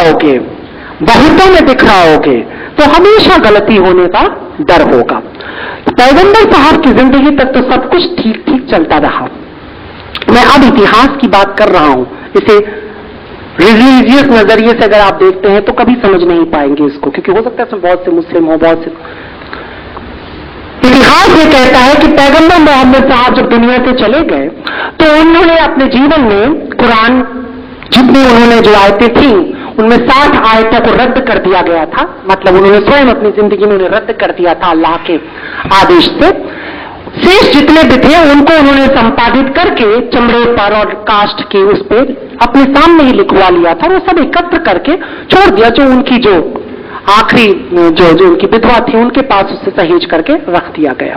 जाओगे, बहुतों में दिखलाओगे, तो हमेशा गलती होने का डर होगा। पैगंबर साहब की जिंदगी तक तो सब कुछ ठीक ठीक चलता रहा। मैं अब इतिहास की बात कर रहा हूं, इसे रिलीजियस नजरिए से अगर आप देखते हैं तो कभी समझ नहीं पाएंगे इसको, क्योंकि हो सकता है इसमें बहुत से मुस्लिम हो, बहुत से। इतिहास ये कहता है कि पैगंबर मोहम्मद साहब जब दुनिया से चले गए तो उन्होंने अपने जीवन में कुरान, जितनी उन्होंने जो आयतें थी उनमें 60 आयतों को रद्द कर दिया गया था। मतलब उन्होंने स्वयं अपनी जिंदगी में उन्हें रद्द कर दिया था अल्लाह के आदेश से। शेष जितने भी थे उनको उन्होंने संपादित करके चमड़े पर और काष्ठ के उस पर अपने सामने ही लिखवा लिया था। वो सब एकत्र करके छोड़ दिया, जो उनकी जो आखिरी जो उनकी विधवा थी उनके पास उससे सहेज करके रख दिया गया।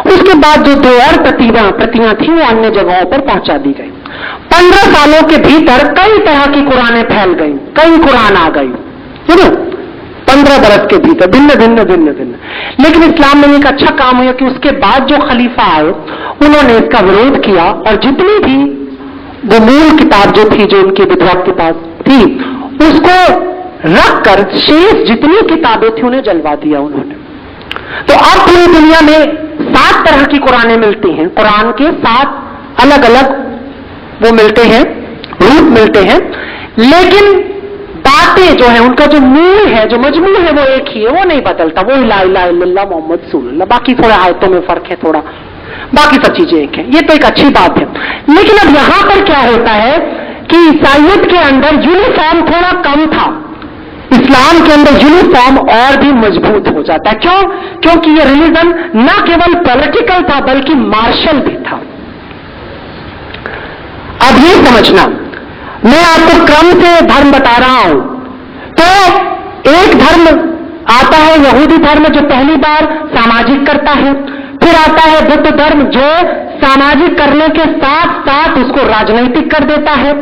उसके बाद जो 2 और प्रतियां थी वो अन्य जगहों पर पहुंचा दी गई। 15 सालों के भीतर कई तरह की कुरानें फैल गई, कई कुरान आ गई, 15 बरस के भीतर भिन्न भिन्न भिन्न भिन्न। लेकिन इस्लाम में एक अच्छा काम हुआ कि उसके बाद जो खलीफा आए उन्होंने इसका विरोध किया और जितनी भी वो मूल किताब जो थी, जो उनकी विधवा के पास थी, उसको रखकर शेष जितनी किताबें थी उन्हें जलवा दिया उन्होंने। तो अब पूरी दुनिया में 7 तरह की कुरानें मिलती हैं। कुरान के 7 अलग अलग वो मिलते हैं, रूप मिलते हैं, लेकिन बातें जो है उनका जो मूल है, जो मजमून है वो एक ही है, वो नहीं बदलता। वो ला इलाहा इल्लल्लाह मोहम्मद रसूलुल्लाह, बाकी थोड़ा आयतों में फर्क है, थोड़ा बाकी सब चीजें एक है। ये तो एक अच्छी बात है। लेकिन अब यहां पर क्या होता है कि ईसाइयत के अंदर यूनिफॉर्म थोड़ा कम था, इस्लाम के अंदर यूनिफॉर्म और भी मजबूत हो जाता है। क्यों? क्योंकि ये रिलीजन न केवल पॉलिटिकल था बल्कि मार्शल भी था। अब ये समझना, मैं आपको क्रम से धर्म बता रहा हूं। तो एक धर्म आता है यहूदी धर्म, जो पहली बार सामाजिक करता है। फिर आता है बुद्ध धर्म, जो सामाजिक करने के साथ साथ उसको राजनैतिक कर देता है।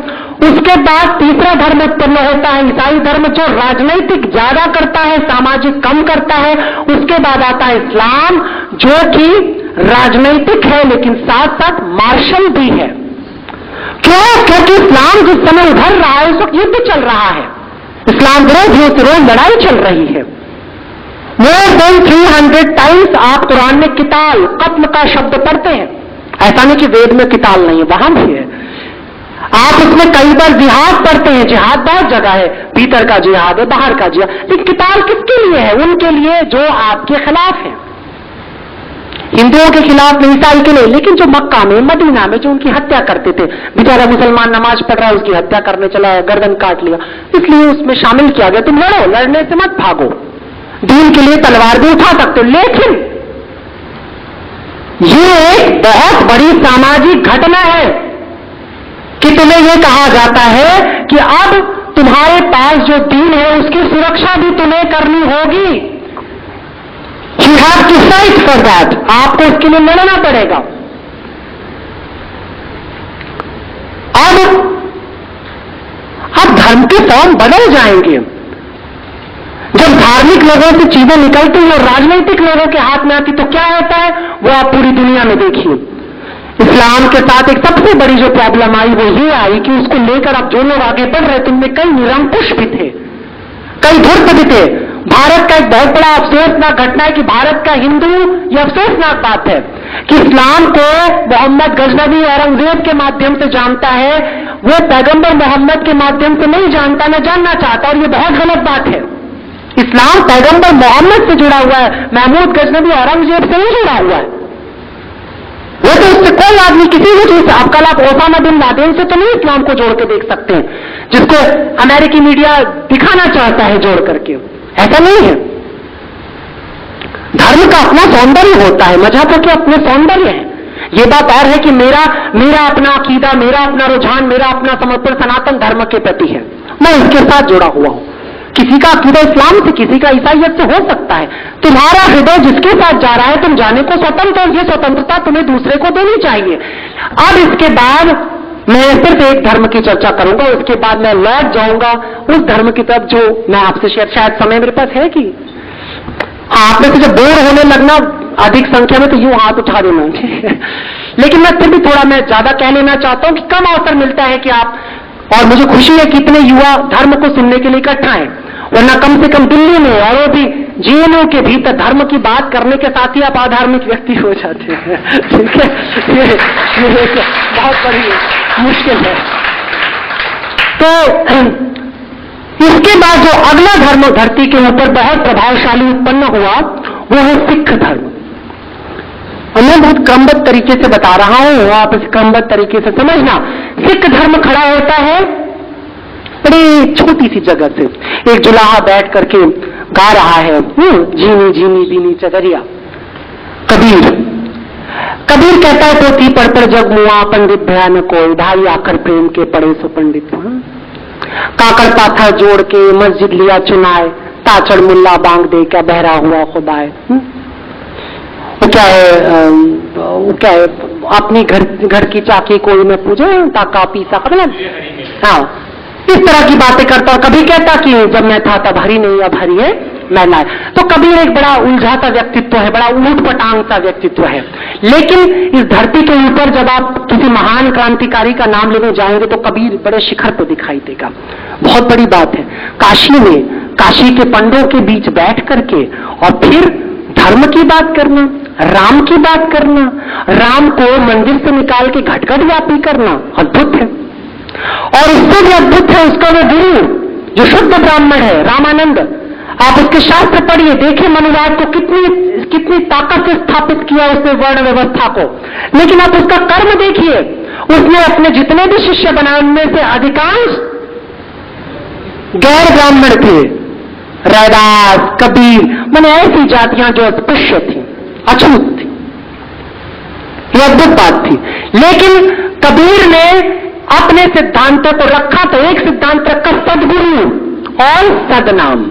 उसके बाद तीसरा धर्म उत्पन्न होता है ईसाई धर्म, जो राजनैतिक ज्यादा करता है, सामाजिक कम करता है। उसके बाद आता है इस्लाम, जो कि राजनैतिक है लेकिन साथ साथ मार्शल भी है। क्यों? क्योंकि इस्लाम जिस समय उभर रहा है उस वक्त युद्ध चल रहा है, इस्लाम विरोधियों से रोज लड़ाई चल रही है। मोर देन 300 टाइम्स आप कुरान में किताल, कत्ल का शब्द पढ़ते हैं। ऐसा नहीं कि वेद में किताल नहीं है, वहां भी है। आप उसमें कई बार जिहाद पढ़ते हैं, जिहाद बहुत जगह है, भीतर का जिहाद है, बाहर का जिहाद। लेकिन किताल किसके लिए है? उनके लिए जो आपके खिलाफ है, हिंदुओं के खिलाफ नहीं, ईसाई के लिए। लेकिन जो मक्का में, मदीना में जो उनकी हत्या करते थे, बेचारा मुसलमान नमाज पढ़ रहा है, उसकी हत्या करने चला, गर्दन काट लिया, इसलिए उसमें शामिल किया गया। तुम लड़ो, लड़ने से मत भागो, दीन के लिए तलवार भी उठा सकते हो। लेकिन ये एक बहुत बड़ी सामाजिक घटना है कि तुम्हें यह कहा जाता है कि अब तुम्हारे पास जो दीन है उसकी सुरक्षा भी तुम्हें करनी होगी। You have to fight for that, आपको इसके लिए लड़ना पड़ेगा। अब धर्म के फॉर्म बदल जाएंगे जब धार्मिक लोगों से चीजें निकलती हैं और राजनीतिक लोगों के हाथ में आती, तो क्या होता है वो आप पूरी दुनिया में देखिए। इस्लाम के साथ एक सबसे बड़ी जो प्रॉब्लम आई वो ये आई कि उसको लेकर अब जो लोग आगे बढ़ रहे थे उनमें कई निरंकुश भी थे, कई धूर्त भी थे। भारत का एक बहुत बड़ा अफसोसनाक घटना है कि भारत का हिंदू, यह अफसोसनाक बात है कि इस्लाम को मोहम्मद गजनवी औरंगजेब के माध्यम से जानता है, वो पैगंबर मोहम्मद के माध्यम से नहीं जानता, न जानना चाहता, और ये बहुत गलत बात है। इस्लाम पैगंबर मोहम्मद से जुड़ा हुआ है, महमूद गजनवी औरंगजेब से नहीं जुड़ा हुआ है। वो तो उससे कोई आदमी किसी भी चीज से, अब कल आप ओसामा बिन लादेन से तो नहीं इस्लाम को जोड़ के देख सकते हैं, जिसको अमेरिकी मीडिया दिखाना चाहता है जोड़ करके। ऐसा नहीं है। धर्म का अपना सौंदर्य होता है, मजहबों के अपने सौंदर्य है। ये बात और है कि मेरा अपना अकीदा, मेरा अपना रुझान, मेरा अपना समर्पण सनातन धर्म के प्रति है, मैं इसके साथ जुड़ा हुआ हूं। किसी का अकीदा इस्लाम से, किसी का ईसाइयत से हो सकता है। तुम्हारा हृदय जिसके साथ जा रहा है, तुम जाने को स्वतंत्र हो, ये स्वतंत्रता तुम्हें दूसरे को देनी चाहिए। अब इसके बाद मैं सिर्फ एक धर्म की चर्चा करूंगा, उसके बाद मैं लौट जाऊंगा उस धर्म की तरफ जो मैं आपसे शायद समय मेरे पास है कि आप में से जब बोर होने लगना अधिक संख्या में तो यूं हाथ उठा देना लेकिन मैं फिर भी थोड़ा मैं ज्यादा कह लेना चाहता हूं कि कम अवसर मिलता है कि आप और मुझे खुशी है कि इतने युवा धर्म को सुनने के लिए इकट्ठा हैं, वरना कम से कम दिल्ली में और वो भी जेएनयू के भीतर धर्म की बात करने के साथ ही आप अधार्मिक व्यक्ति हो जाते हैं। ठीक है, ये बहुत बड़ी मुश्किल है। तो इसके बाद जो अगला धर्म धरती के ऊपर बहुत प्रभावशाली उत्पन्न हुआ वो है सिख धर्म। और मैं बहुत क्रमबद्ध तरीके से बता रहा हूं, आप इस क्रमबद्ध तरीके से समझना। सिख धर्म खड़ा होता है बड़ी छोटी सी जगह से। एक जुलाहा बैठ करके गा रहा है, जीनी जीनी बीनी चदरिया। कबीर कहता है पोथी पढ़ जग मुआ, पंडित भयान कोई ढाई आकर प्रेम के पढ़े सो पंडित। काकड़ पाथर जोड़ के मस्जिद लिया चुनाए, ताचड़ मुल्ला बांग दे क्या बहरा हुआ खुदाए। वो क्या है अपनी घर की चाकी कोई न पूजे ताका पीसा कर। हाँ, इस तरह की बातें करता। और कभी कहता कि जब मैं था तब हरी नहीं, अब हरी है मैं लाए। तो कबीर एक बड़ा उलझाता व्यक्तित्व है, बड़ा ऊट पटांग सा व्यक्तित्व है। लेकिन इस धरती के ऊपर जब आप किसी महान क्रांतिकारी का नाम लेने जाएंगे तो कबीर बड़े शिखर पर दिखाई देगा। बहुत बड़ी बात है। काशी में काशी के पंडों के बीच बैठ करके और फिर धर्म की बात करना, राम की बात करना, राम को मंदिर से निकाल के घटघट व्यापी करना अद्भुत है। और इससे भी अद्भुत है उसका वो गुरु जो शुद्ध ब्राह्मण है, रामानंद। आप उसके शास्त्र पढ़िए, देखिए मनुवाद को कितनी ताकत से स्थापित किया उसने वर्ण व्यवस्था को। लेकिन आप उसका कर्म देखिए, उसने अपने जितने भी शिष्य बनाए उनमें से अधिकांश गैर ब्राह्मण थे। रैदास, कबीर, माने ऐसी जातियां जो अस्पृश्य थी, अछूत थी। यह अद्भुत बात थी। लेकिन कबीर ने अपने सिद्धांतों को रखा तो एक सिद्धांत रखा सदगुरु और सदनाम।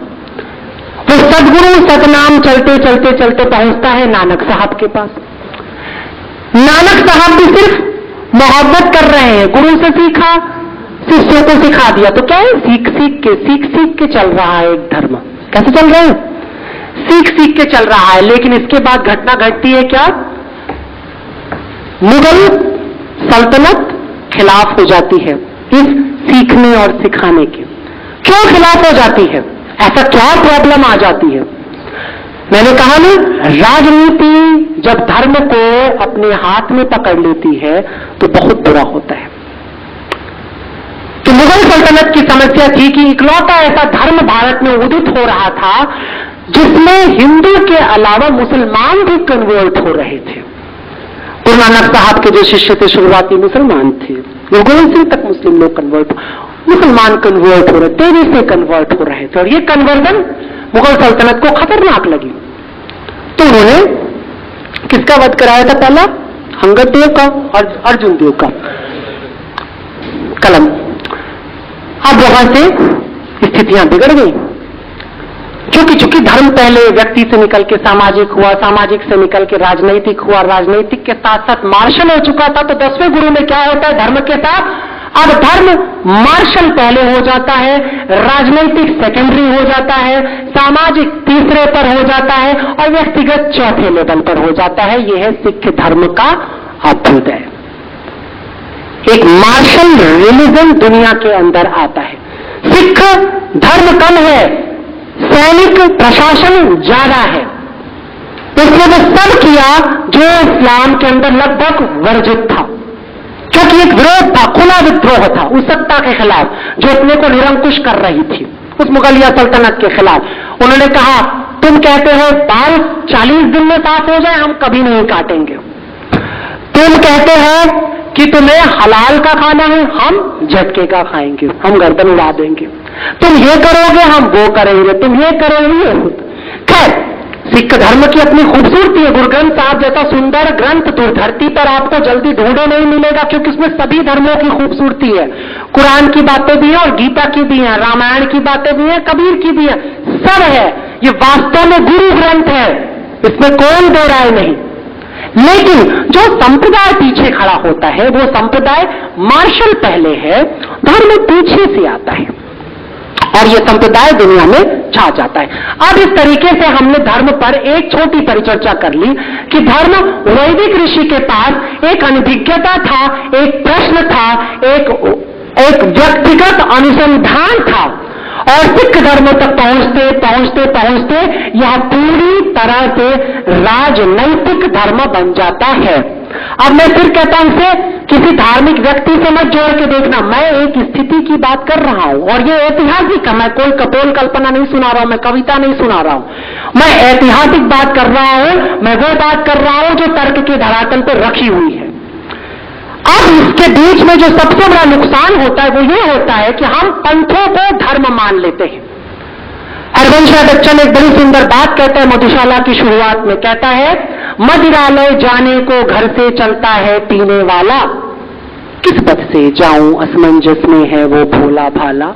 वो सदगुरु सदनाम चलते चलते चलते पहुंचता है नानक साहब के पास। नानक साहब भी सिर्फ मोहब्बत कर रहे हैं, गुरु से सीखा, शिष्यों को सिखा दिया। तो क्या है, सीख सीख के चल रहा है एक धर्म। कैसे चल रहा है? सीख के चल रहा है। लेकिन इसके बाद घटना घटती है क्या, मुगल सल्तनत खिलाफ हो जाती है इस सीखने और सिखाने के। क्यों खिलाफ हो जाती है? ऐसा क्या प्रॉब्लम आ जाती है? मैंने कहा ना, राजनीति जब धर्म को अपने हाथ में पकड़ लेती है तो बहुत बुरा होता है। तो मुगल सल्तनत की समस्या थी कि इकलौता ऐसा धर्म भारत में उदित हो रहा था जिसमें हिंदू के अलावा मुसलमान भी कन्वर्ट हो रहे थे। गुरु नानक साहब के जो शिष्य थे शुरुआती मुसलमान थे, गुरु गोविंद सिंह तक मुस्लिम लोग मुसलमान कन्वर्ट हो रहे, तेजी से कन्वर्ट हो रहे थे। और ये कन्वर्जन मुगल सल्तनत को खतरनाक लगी। तो उन्होंने किसका वध कराया था? पहला अंगद देव का और अर्जुन देव का कलम। अब वहां से स्थितियां बिगड़ गई, चूंकि धर्म पहले व्यक्ति से निकल के सामाजिक हुआ, सामाजिक से निकल के राजनीतिक हुआ, राजनीतिक के साथ साथ मार्शल हो चुका था। तो 10वें गुरु में क्या होता है धर्म के साथ? अब धर्म मार्शल पहले हो जाता है, राजनीतिक सेकेंडरी हो जाता है, सामाजिक तीसरे पर हो जाता है और व्यक्तिगत चौथे लेवल पर हो जाता है। यह है सिख धर्म का अभ्युदय। एक मार्शल रिलीजन दुनिया के अंदर आता है। सिख धर्म कम है, सैनिक प्रशासन ज्यादा है। उसने वो सब किया जो इस्लाम के अंदर लगभग वर्जित था, क्योंकि एक विरोध था, खुला विद्रोह था उस सत्ता के खिलाफ जो अपने को निरंकुश कर रही थी, उस मुगलिया सल्तनत के खिलाफ। उन्होंने कहा, तुम कहते हो बाल 40 दिन में साफ हो जाए, हम कभी नहीं काटेंगे। तुम कहते हो कि तुम्हें हलाल का खाना है, हम झटके का खाएंगे, हम गर्दन उड़ा देंगे। तुम ये करोगे, हम वो करेंगे, तुम ये करोगे। खैर, सिख धर्म की अपनी खूबसूरती है। गुरु ग्रंथ साहब जैसा सुंदर ग्रंथ तो धरती पर आपको जल्दी ढूंढे नहीं मिलेगा, क्योंकि उसमें सभी धर्मों की खूबसूरती है। कुरान की बातें भी हैं और गीता की भी हैं, रामायण की बातें भी हैं, कबीर की भी है, सब है। ये वास्तव में गुरु ग्रंथ है, इसमें कोई दो राय नहीं। लेकिन जो संप्रदाय पीछे खड़ा होता है वो संप्रदाय मार्शल पहले है, धर्म पीछे से आता है और ये संप्रदाय दुनिया में छा जाता है। अब इस तरीके से हमने धर्म पर एक छोटी परिचर्चा कर ली कि धर्म वैदिक ऋषि के पास एक अनभिज्ञता था, एक प्रश्न था, एक एक व्यक्तिगत अनुसंधान था और सिख धर्म तक पहुंचते पहुंचते पहुंचते यह पूरी तरह से राजनैतिक धर्म बन जाता है। अब मैं फिर कहता हूं इसे किसी धार्मिक व्यक्ति से मत जोड़ के देखना, मैं एक स्थिति की बात कर रहा हूं और ये ऐतिहासिक है। मैं कोई कपोल कल्पना नहीं सुना रहा हूं, मैं कविता नहीं सुना रहा हूं, मैं ऐतिहासिक बात कर रहा हूं। मैं वो बात कर रहा हूं जो तर्क के धरातल पर रखी हुई है। अब इसके बीच में जो सबसे बड़ा नुकसान होता है वो ये होता है कि हम पंथों को धर्म मान लेते हैं। हरवंश राय बच्चन एक बड़ी सुंदर बात कहता है मधुशाला की शुरुआत में, कहता है मदिरालय जाने को घर से चलता है पीने वाला, किस पथ से जाऊं असमंजस में है वो भोला भाला।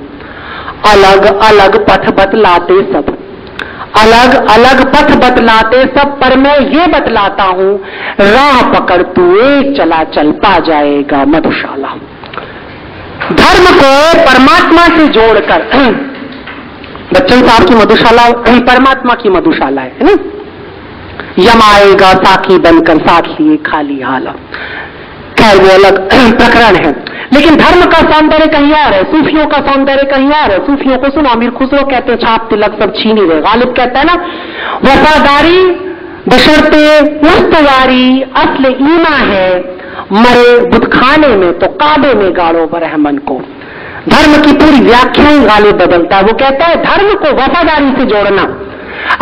अलग अलग पथ बतलाते सब, अलग अलग पथ बतलाते सब, पर मैं ये बतलाता हूं राह पकड़ तू एक चला चल पा जाएगा मधुशाला। धर्म को परमात्मा से जोड़कर, बच्चन साहब की मधुशाला परमात्मा की मधुशाला है ना, यम आएगा साखी बनकर साखी खाली हाला। खैर वो अलग प्रकरण है, लेकिन धर्म का सौंदर्य कहीं और है, सूफियों का सौंदर्य कहीं और है। सूफियों को सुनो, अमीर खुसरो कहते हैं छाप तिलक सब छीन ही रहे। गालिब कहता है ना वफादारी बशर्ते उस्तवारी असले ईमा है, मरे बुतखाने में तो काबे में गाड़ो बरहमन को। धर्म की पूरी व्याख्या ही गालिब बदलता है। वो कहता है धर्म को वफादारी से जोड़ना।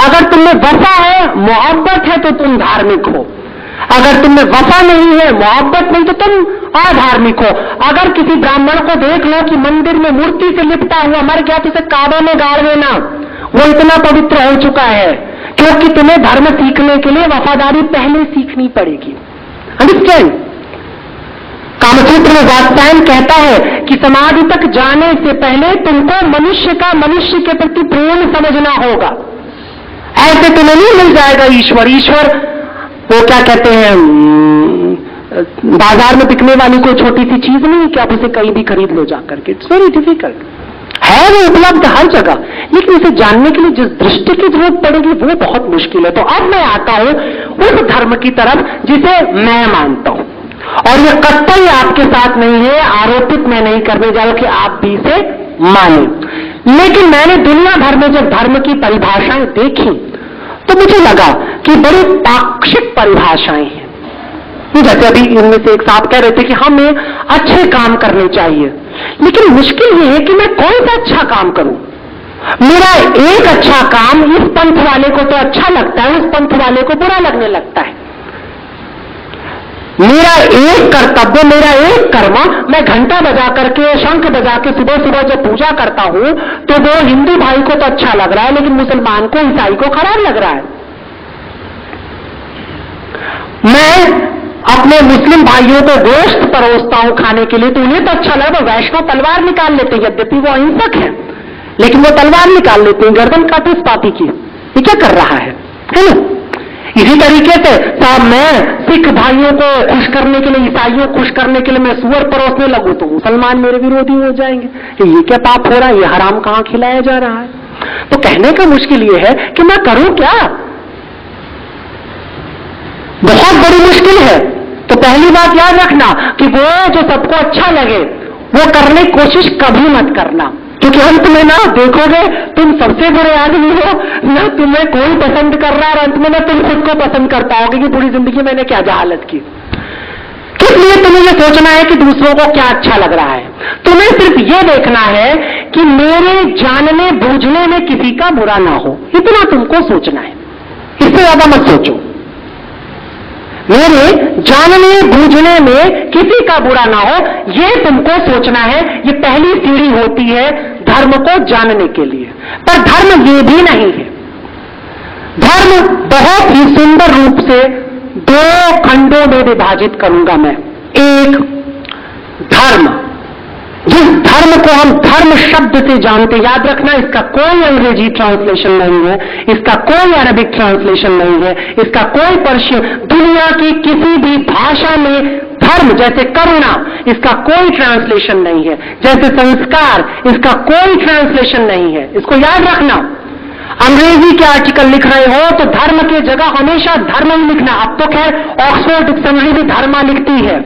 अगर तुमने वफा है, मोहब्बत है तो तुम धार्मिक हो, अगर तुमने वफा नहीं है, मोहब्बत नहीं, तो तुम अधार्मिक हो। अगर किसी ब्राह्मण को देख लो कि मंदिर में मूर्ति से लिपटा हुआ मर गया तो उसे काबे में गाड़ देना, वो इतना पवित्र हो चुका है। क्योंकि तुम्हें धर्म सीखने के लिए वफादारी पहले सीखनी पड़ेगी। अंडरस्टैंड? कामसूत्र में वात्सायन कहता है कि समाधि तक जाने से पहले तुमको मनुष्य का मनुष्य के प्रति प्रेम समझना होगा। ऐसे तुम्हें नहीं मिल जाएगा ईश्वर। ईश्वर वो क्या कहते हैं, बाजार में बिकने वाली कोई छोटी सी चीज नहीं कि आप उसे कहीं भी खरीद लो जाकर के। इट्स वेरी डिफिकल्ट है, वो उपलब्ध हर जगह, लेकिन इसे जानने के लिए जिस दृष्टि की जरूरत पड़ेगी वो बहुत मुश्किल है। तो अब मैं आता हूं उस धर्म की तरफ जिसे मैं मानता हूं, और यह कतई आपके साथ नहीं है, आरोपित मैं नहीं करने जा रहा कि आप भी इसे माने। लेकिन मैंने दुनिया भर में जब धर्म की परिभाषाएं देखी तो मुझे लगा कि बड़ी पाक्षिक परिभाषाएं हैं। जैसे अभी इनमें से एक साहब कह रहे थे कि हमें अच्छे काम करने चाहिए, लेकिन मुश्किल ये है कि मैं कौन सा अच्छा काम करूं। मेरा एक अच्छा काम इस पंथ वाले को तो अच्छा लगता है, उस पंथ वाले को बुरा लगने लगता है। मेरा एक कर्तव्य, मेरा एक कर्म, मैं घंटा बजा करके शंख बजा के सुबह सुबह जब पूजा करता हूं तो वो हिंदू भाई को तो अच्छा लग रहा है, लेकिन मुसलमान को, ईसाई को खराब लग रहा है। मैं अपने मुस्लिम भाइयों को गोश्त परोसता हूं खाने के लिए तो उन्हें तो अच्छा लगा, वैष्णव तलवार निकाल लेते हैं, यद्यपि वो अहिंसक है लेकिन वो तलवार निकाल लेते हैं, गर्दन काटे इस पापी की। ये क्या कर रहा है ना? इसी तरीके से साहब मैं सिख भाइयों को खुश करने के लिए, ईसाइयों को खुश करने के लिए मैं सुअर परोसने लगूं तो मुसलमान मेरे विरोधी हो जाएंगे। ये क्या पाप हो रहा है, ये हराम कहां खिलाया जा रहा है? तो कहने का मुश्किल ये है कि मैं करूं क्या, बहुत बड़ी मुश्किल है। तो पहली बात याद रखना कि वो जो सबको अच्छा लगे वो करने की कोशिश कभी मत करना, क्योंकि अंत में ना देखोगे तुम सबसे बुरे आदमी हो, ना तुम्हें कोई पसंद कर रहा, और अंत में ना तुम खुद को पसंद कर पाओगे कि पूरी जिंदगी मैंने क्या जहालत की। किस लिए तुम्हें ये सोचना है कि दूसरों को क्या अच्छा लग रहा है? तुम्हें सिर्फ ये देखना है कि मेरे जानने बूझने में किसी का बुरा ना हो, इतना तुमको सोचना है, इससे ज्यादा मत सोचो। मेरे जानने बूझने में किसी का बुरा ना हो, यह तुमको सोचना है। ये पहली सीढ़ी होती है धर्म को जानने के लिए। पर धर्म ये भी नहीं है। धर्म बहुत ही सुंदर रूप से दो खंडों में विभाजित करूंगा मैं। एक धर्म, जिस धर्म को हम धर्म शब्द से जानते, याद रखना इसका कोई अंग्रेजी ट्रांसलेशन नहीं है, इसका कोई अरबिक ट्रांसलेशन नहीं है, इसका कोई पर्शियन, दुनिया की किसी भी भाषा में धर्म जैसे करुणा, इसका कोई ट्रांसलेशन नहीं है, जैसे संस्कार, इसका कोई ट्रांसलेशन नहीं है। इसको याद रखना। अंग्रेजी के आर्टिकल लिख रहे हो तो धर्म की जगह हमेशा धर्म ही लिखना। अब तो खैर ऑक्सफोर्ड डिक्शनरी भी धर्मा लिखती है,